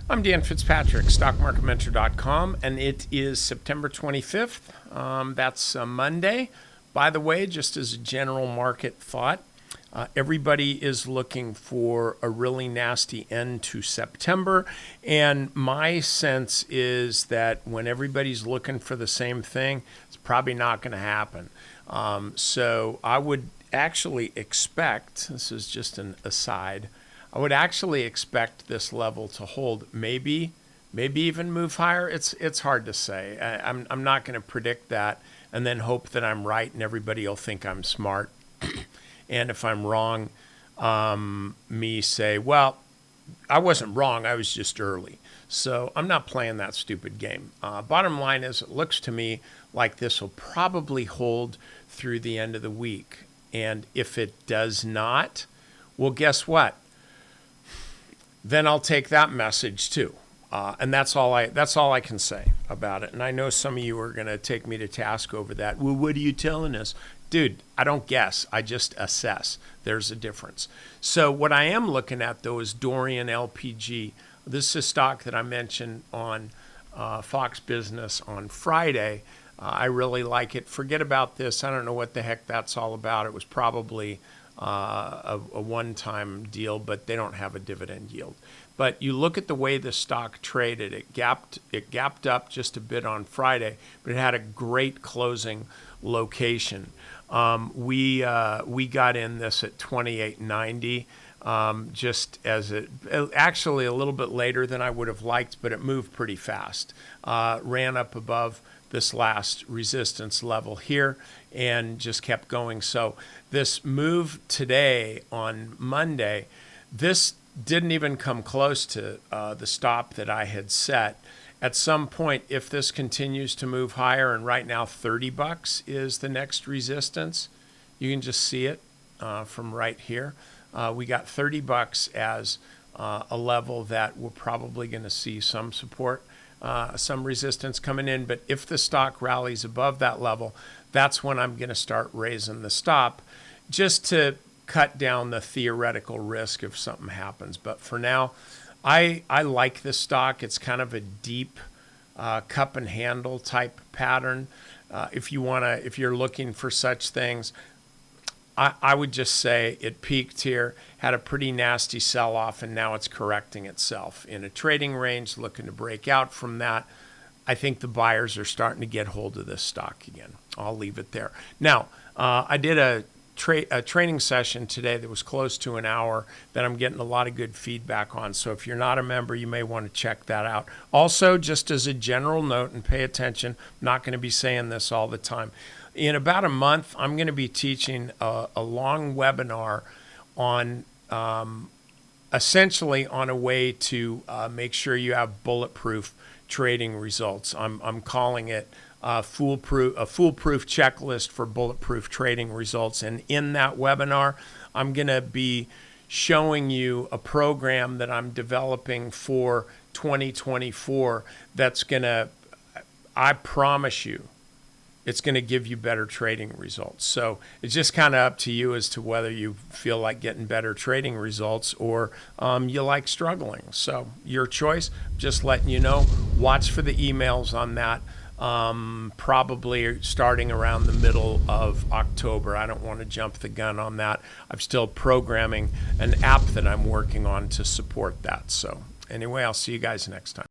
I'm Dan Fitzpatrick, stockmarketmentor.com, and it is September 25th. That's Monday. By the way, just as a general market thought, everybody is looking for a really nasty end to September, and my sense is that when everybody's looking for the same thing, it's probably not going to happen. So I would actually expect, this is just an aside, I would actually expect this level to hold, maybe even move higher. It's hard to say. I'm not going to predict that and then hope that I'm right and everybody will think I'm smart. And if I'm wrong, me say, well, I wasn't wrong, I was just early. So I'm not playing that stupid game. Bottom line is, it looks to me like this will probably hold through the end of the week. And if it does not, well, guess what? Then I'll take that message too. And that's all I can say about it. And I know some of you are going to take me to task over that. Well, what are you telling us? Dude, I don't guess. I just assess. There's a difference. So what I am looking at, though, is Dorian LPG. This is a stock that I mentioned on Fox Business on Friday. I really like it. Forget about this. I don't know what the heck that's all about. It was probably a one-time deal, but they don't have a dividend yield. But you look at the way the stock traded. It gapped up just a bit on Friday, but it had a great closing location. We got in this at 28.90, just as actually a little bit later than I would have liked, but it moved pretty fast. Ran up above this last resistance level here and just kept going. So this move today on Monday, this didn't even come close to the stop that I had set. At some point, if this continues to move higher, and right now 30 bucks is the next resistance, you can just see it from right here. We got 30 bucks as a level that we're probably going to see some support, some resistance coming in. But if the stock rallies above that level, that's when I'm going to start raising the stop, just to cut down the theoretical risk if something happens. But for now, I like this stock. It's kind of a deep cup and handle type pattern. If you're looking for such things, I would just say it peaked here, had a pretty nasty sell-off, and now it's correcting itself in a trading range, looking to break out from that. I think the buyers are starting to get hold of this stock again. I'll leave it there. Now, I did a training session today that was close to an hour that I'm getting a lot of good feedback on. So if you're not a member, you may want to check that out. Also, just as a general note, and pay attention, I'm not going to be saying this all the time. In about a month, I'm going to be teaching a long webinar on essentially on a way to make sure you have bulletproof trading results. I'm calling it a foolproof checklist for bulletproof trading results. And in that webinar, I'm going to be showing you a program that I'm developing for 2024 that's going to, I promise you, it's going to give you better trading results. So it's just kind of up to you as to whether you feel like getting better trading results or you like struggling. So your choice, just letting you know. Watch for the emails on that. Probably starting around the middle of October. I don't want to jump the gun on that. I'm still programming an app that I'm working on to support that. So anyway, I'll see you guys next time.